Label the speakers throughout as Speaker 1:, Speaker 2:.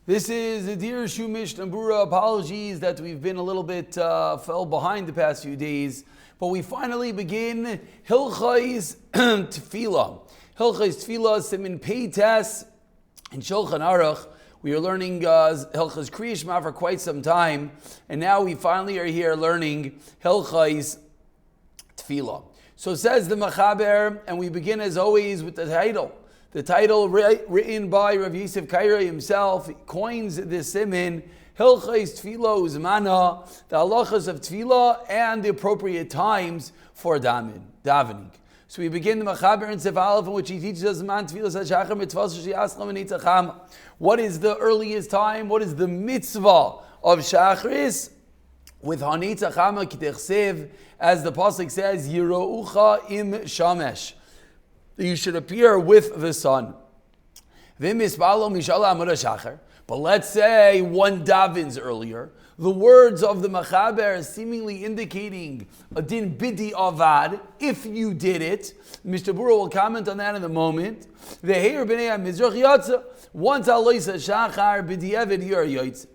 Speaker 1: This is the Dirshu Mishnah Berurah. Apologies that we've been a little bit fell behind the past few days, but we finally begin Hilchos Tefillah. Hilchos Tefillah, Siman Peites, in Shulchan Aruch. We are learning Hilchos Kriya Shema for quite some time, and now we finally are here learning Hilchos Tefillah. So says the Mechaber, and we begin as always with the title. The title written by Rav Yosef Kaira himself. He coins this siman, Hilchos Tefillah Uzmana, the halachas of Tefillah and the appropriate times for davening. So we begin the Mechaber in Sef Aleph, in which he teaches us man Tefillah Shachar mitzvah she'aslam v'nitzacham. What is the earliest time? What is the mitzvah of Shachris? With Hanitzachama Kitechsev, as the pasuk says, Yiroucha im Shamesh. You should appear with the sun. But let's say one davens earlier. The words of the Mechaber are seemingly indicating a din bidi avad, if you did it. Mr. Berurah will comment on that in a moment. Once aloisa shachar bidi evid yor yoytz.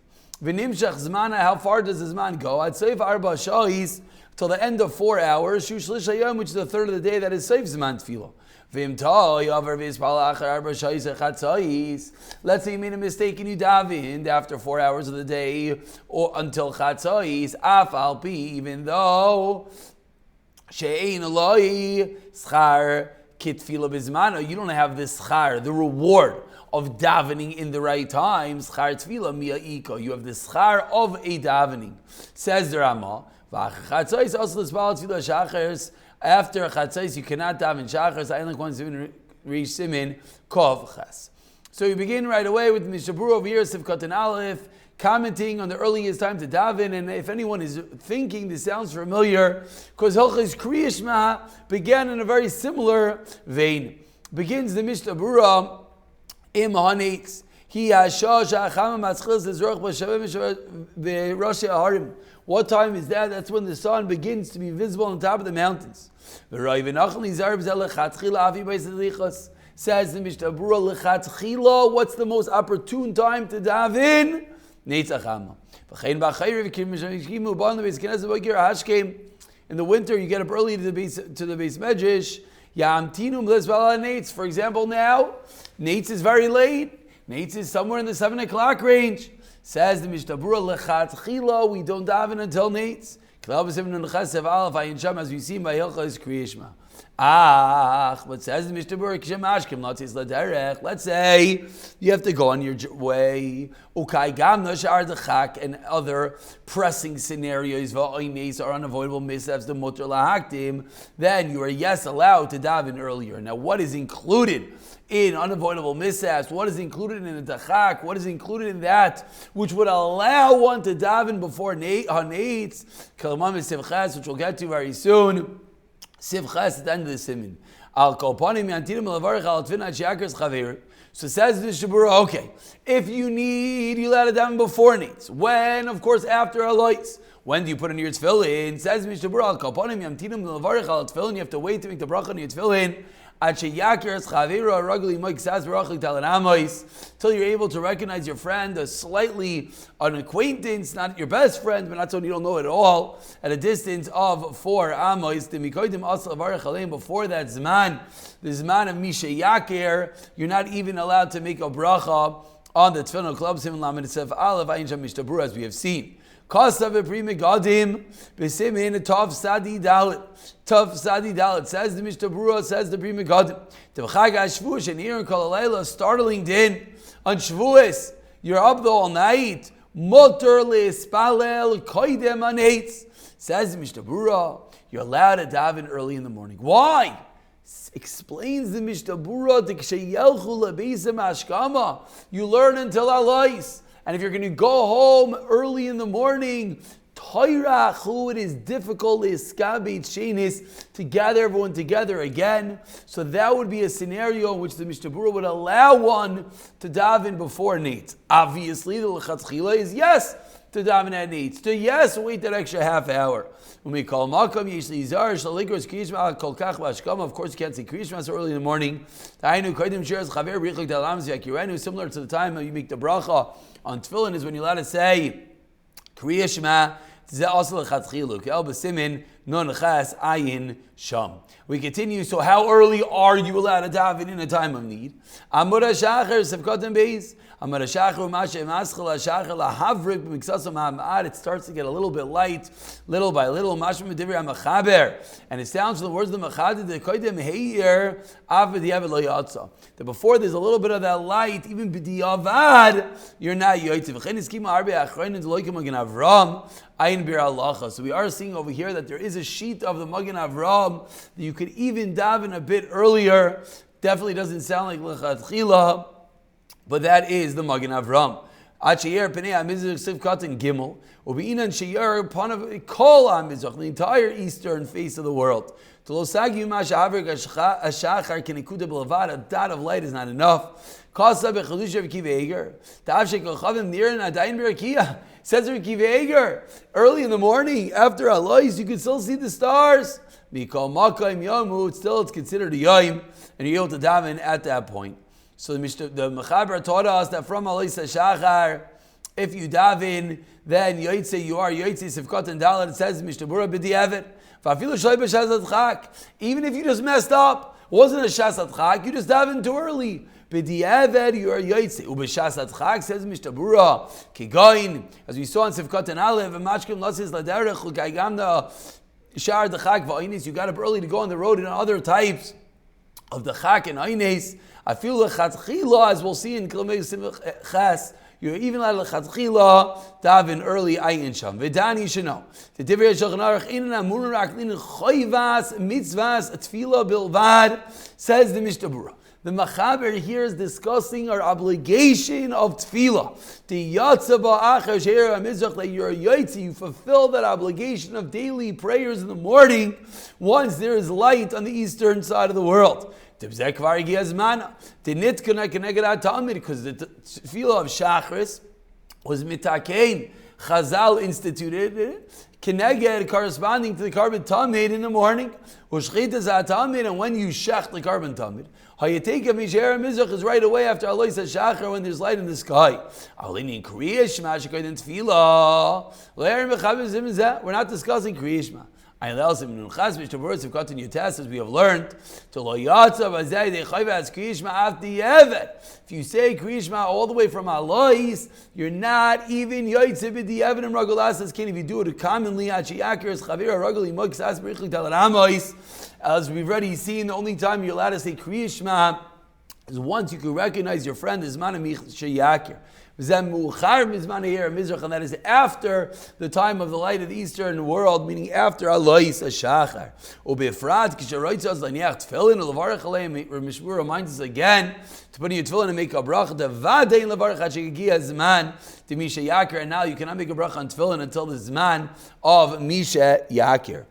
Speaker 1: V'nimshach zmana, how far does the zman go? At seif arba sha'is, till the end of 4 hours. Shush lishayam, which is the third of the day, that is seif zman tefillah. Let's say you made a mistake and you davened after 4 hours of the day or until chatzos, afal pi, even though she'ein aloi schar kitfila bizmano, you don't have the schar, the reward of davening in the right time. Schar tefila mi'iko, you have the schar of a davening. Says the Rama, chatzos also the spal tefila shachars. After chatzos, you cannot daven shachars. I only want to reach siman kov ches. So you begin right away with Mishnah Berurah over here, Sivkot and Aleph, commenting on the earliest time to daven. And if anyone is thinking this sounds familiar, because Hilchos Kriya Shema began in a very similar vein. Begins the Mishnah Berurah im hanetz. What time is that? That's when the sun begins to be visible on top of the mountains. Says the Mishnah Berurah, what's the most opportune time to daven? In the winter, you get up early to the base medrash. For example, now, Nates is very late. Nates is somewhere in the 7 o'clock range. Says the Mishnah Berurah, we don't daven until Nates. As we see by Hilchos Kriya Shema. But says the Mishnah Berurah, let's say you have to go on your way. And other pressing scenarios or unavoidable mishaps, the mutter lahaktim, then you are allowed to daven earlier. Now, what is included in unavoidable mishaps? What is included in the dachak? What is included in that which would allow one to daven before Nates? Which we'll get to very soon. Sivchas at the end of the siman. So says the Shabura, okay, if you need, you let it down before Nates. When? Of course, after Alois. When do you put on your tefillin? Says Mishabura, you have to wait to make the bracha on your tefillin. Till you're able to recognize your friend, a slightly an acquaintance, not your best friend, but not someone you don't know at all, at a distance of 4 amos. Before that zman, the zman of Misha Yakir, you're not even allowed to make a bracha on the tefillin club Siman Lamed Sef Aleph Ayin Sham Mishnah Berurah, as we have seen. Kosav Epri Megadim B'Simin Tov Sadi Dalet. Tov Sadi Dalet says the Mishnah Berurah, says the Pri Megadim. Tevchag HaShavuos and here in Kol Halayla, startling din on Shavuos. You're up the all night. Motor le'espalel koidem haneitz. Says the Mishnah Berurah, you're allowed to daven early in the morning. Why? Explains the Mishnah Berurah, you learn until Alais. And if you're going to go home early in the morning, it is difficult to gather everyone together again. So that would be a scenario in which the Mishnah Berurah would allow one to daven before Nates. Obviously, the lechatchila is yes, to daven at 8. So yes, wait that extra half hour. When we call Makam, of course you can't say Kriya Shema so early in the morning. Similar to the time you make the bracha on tefillin is when you're allowed to say Kriya Shema. We continue. So how early are you allowed to daven in a time of need? It starts to get a little bit light, little by little. And it sounds from the words of the Mechaber that before there's a little bit of that light, even b'diavad, you're not yoytziv. So we are seeing over here that there is a sheet of the Magen Avraham that you could even daven a bit earlier. Definitely doesn't sound like lechatchila, but that is the Magen Avraham. The entire eastern face of the world. A dot of light is not enough. Says Rikiv Eger, early in the morning, after Alois, you can still see the stars. It's considered a Yom, and you're able to daven at that point. So the Mechaber taught us that from Alois Shachar, if you daven, then Yoitze, you are Yoitze Sivkot and Dalet. It says Mishnah Berurah b'diavad. Even if you just messed up, wasn't a Shasat Chak, you just davened too early. B'diavad, you are Yoitze. Ubeshasat Chak, says Mishnah Berurah, Kigoin, as we saw in Sivkot and Alev, and Machkim Lasis Laderech, L'Kaigamna, Shar the Chak v'Oines, you got up early to go on the road and other types of the Chak and Oines. I feel L'Chatchila, as we'll see in Kilomei Simchas, you're even allowed L'Chatchila daven early ayin sham. V'dani you should know. The Divrei Shulchan Aruch inan amunun raklin choivas mitzvahs tefillah bilvad, says the Mishnah Berurah. The Mechaber here is discussing our obligation of tefillah. The yatsa ba'achar she'er ha'mizrach, that you're a yotzi, you fulfill that obligation of daily prayers in the morning once there is light on the eastern side of the world. Because the tefillah of Shachris was mitakein. Chazal instituted it. Keneged, corresponding to the carbon tamid in the morning. And when you shach the carbon tamid, Hayateka Misher Mizrach is right away after Allah says Shachar when there's light in the sky. Alini Kriya Shema Shekayden Tefillah. We're not discussing Kriya Shema. If you have learned to if you say Kriya Shema all the way from Alois, you're not even Yoitze b'diavad and Ragulas as if you do it commonly. As we've already seen, the only time you're allowed to say Kriya Shema is once you can recognize your friend is Manamich Sheyakir. And that is after the time of the light of the eastern world, meaning after Alois Shachar. Mishmur reminds us again to put in your tefillin and make a bracha. And now you cannot make a bracha on tefillin until the zman of Misha Yakir.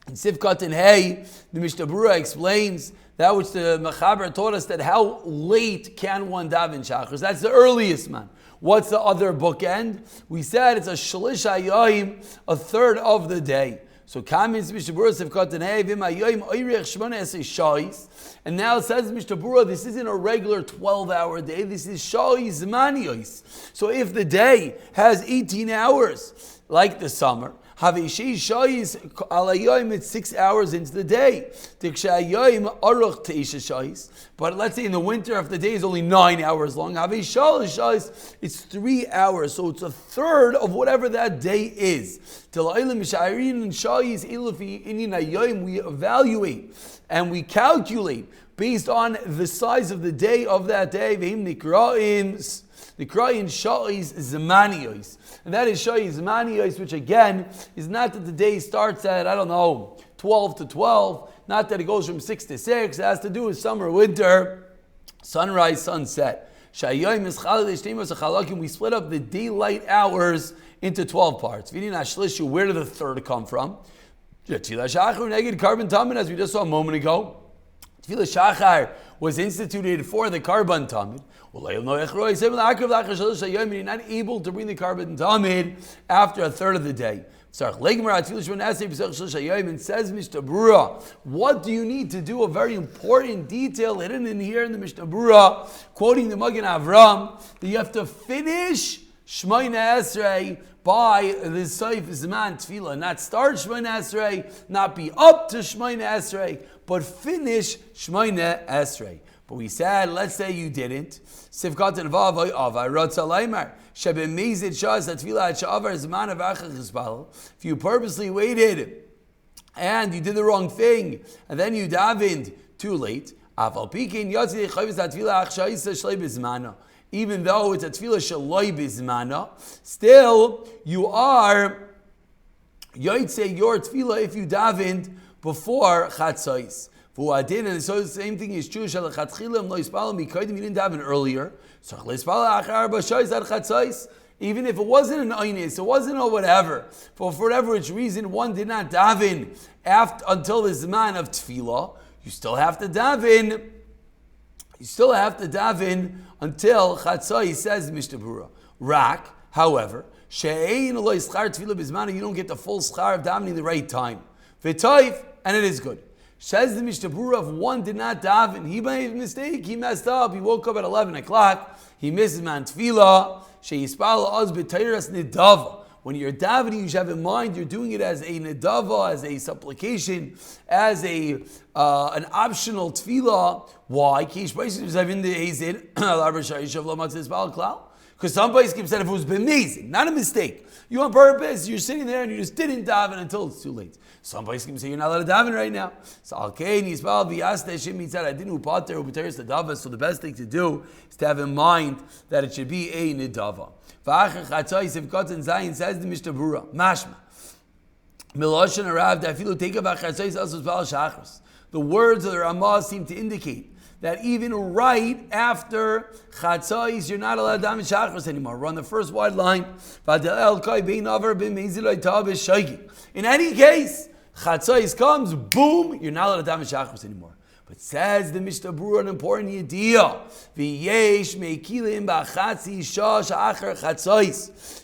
Speaker 1: In Sivkot and Hey, the Mishnah Berurah explains that which the Mechaber taught us, that how late can one daven Shachris? That's the earliest, man. What's the other bookend? We said it's a shlish hayom, a third of the day. So comments Mishnah Berurah Sivkot and Hey, and now it says Mishnah Berurah, this isn't a regular 12-hour day. This is shais maniyos. So if the day has 18 hours, like the summer, it's 6 hours into the day. But let's say in the winter, if the day is only 9 hours long, it's 3 hours. So it's a third of whatever that day is. We evaluate and we calculate based on the size of the day of that day. The Krayin Sha'is Zmaniyos. And that is Sha'is Zmaniyos, which again is not that the day starts at, 12 to 12, not that it goes from 6 to 6, it has to do with summer, winter, sunrise, sunset. We split up the daylight hours into 12 parts. Where did the third come from? As we just saw a moment ago. Tefillah Shachar was instituted for the Karban Tamid. You're not able to bring the Karban Tamid after a third of the day. And says Mishnah Berurah, what do you need to do? A very important detail hidden in here in the Mishnah Berurah, quoting the Magen Avram, that you have to finish Shmoyne Esrei by the Seif Zman Tefillah, not start Shmoyne Esrei, not be up to Shmoyne Esrei, but finish Shmoyne Esrei. But we said, let's say you didn't. Sivkat and Vav Avai Ratza Leimar Shebe Mezid Shas Tefillah Shavar Zman Avachach Chispal. If you purposely waited and you did the wrong thing, and then you davened too late, Aval Pikin Yatzi Chayvis Tefillah Achshaisa Shlei Bizmana. Even though it's a Tefillah Shaloi Bizmana, still you are Yaitse your Tefillah if you davened before Chatzais. And so the same thing is true. You didn't daven earlier. Even if it wasn't an aynis, it wasn't a whatever. For whatever its reason, one did not daven until the zman of tefillah. You still have to daven. You still have to daven until chatzai, says Mishnah Berurah. Rak, however, you don't get the full schar of davening the right time. V'toif, and it is good. Says the Mishnah Berurah, if one did not daven, he made a mistake, he messed up, he woke up at 11 o'clock, he misses man tefillah, sheyispal oz b'teiras nidava. When you're davening, you should have in mind you're doing it as a nidava, as a supplication, as an optional tefillah. Why? Because some place said if it was amazing, not a mistake, you on purpose, you're sitting there and you just didn't daven until it's too late. Some place can say you're not allowed to daven right now. So I didn't upater upateris the dava. So the best thing to do is to have in mind that it should be a nidava. Says the Mishnah Berurah, mashma. The words of the Ramah seem to indicate that even right after Chatzais, you're not allowed to daven Shachris anymore. Run the first wide line. In any case, Chatzais comes, boom, you're not allowed to daven Shachris anymore. But says the Mishnah Berurah an important idea.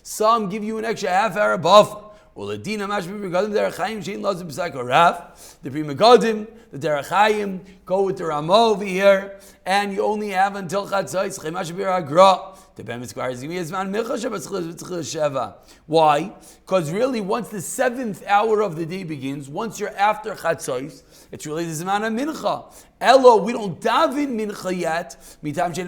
Speaker 1: Some give you an extra half hour buffer. The Pri Megadim, the Derechayim, go with the Ramah over here, and you only have until Chatzais. Why? Because really, once the 7th hour of the day begins, once you're after Chatzais, it's really the Zman of Mincha. Elo, we don't daven Mincha yet. Chazal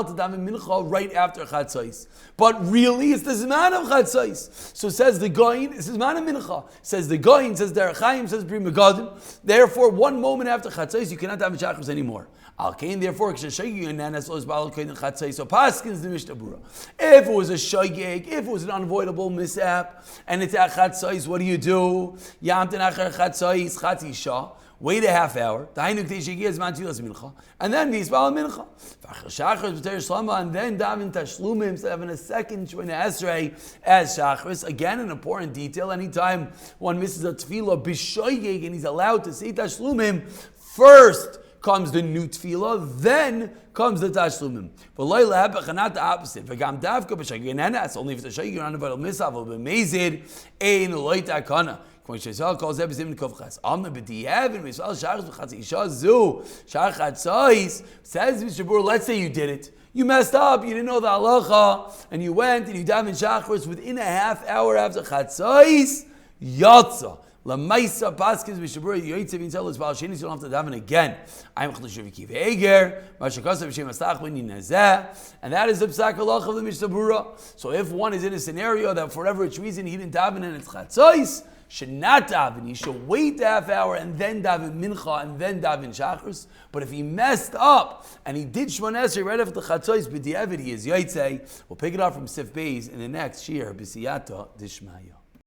Speaker 1: to daven Mincha right after Chatzais. But really, it's the Zman of Chatzais. So says the Goyin, it's the Zman of Mincha. Says the Goyin, says Derechayim, says Pri Megadim. Therefore, one moment after Chatzais, you cannot daven Shachris anymore. Therefore, so Paskins the Mishnah Berurah. If it was a shogeg, if it was an unavoidable mishap, and it's at Chatzais, what do? Yamten acher Chatzais, Chatzisha. Wait a half hour. And then Yisbal Mincha. And then Davin Tashlumim, instead of having a second Shemona Esrei as Shachris. Again, an important detail. Anytime one misses a tefillah b'shoyeg and he's allowed to say Tashlumim, first comes the new tefillah, then comes the tashlumim. But not the opposite. Only if it's a shaygi, you're not about a misav, but mezid, ein loit akana. Says the Mishnah Berurah, let's say you did it. You messed up, you didn't know the halacha, and you went and you davened shachris within a half hour after chatzais, yatsa. Lamaisa Paskins Mishnah Berurah Yoitzev Yinzel is Baal Shenis. You don't have to daven again. I'm Chlushav Kiv Eger Mashakasav Shem Asach When Yinazeh, and that is the Psak Halach of the Mishnah Berurah. So if one is in a scenario that for whatever its reason he didn't daven and it's Chatzos, should not daven. He should wait a half hour and then daven Mincha and then daven Shachris. But if he messed up and he did Shemona Esrei right after Chatzos, b'diavad he is Yotzei. We'll pick it up from Sif Beis in the next Shir B'siyata Dishmaya.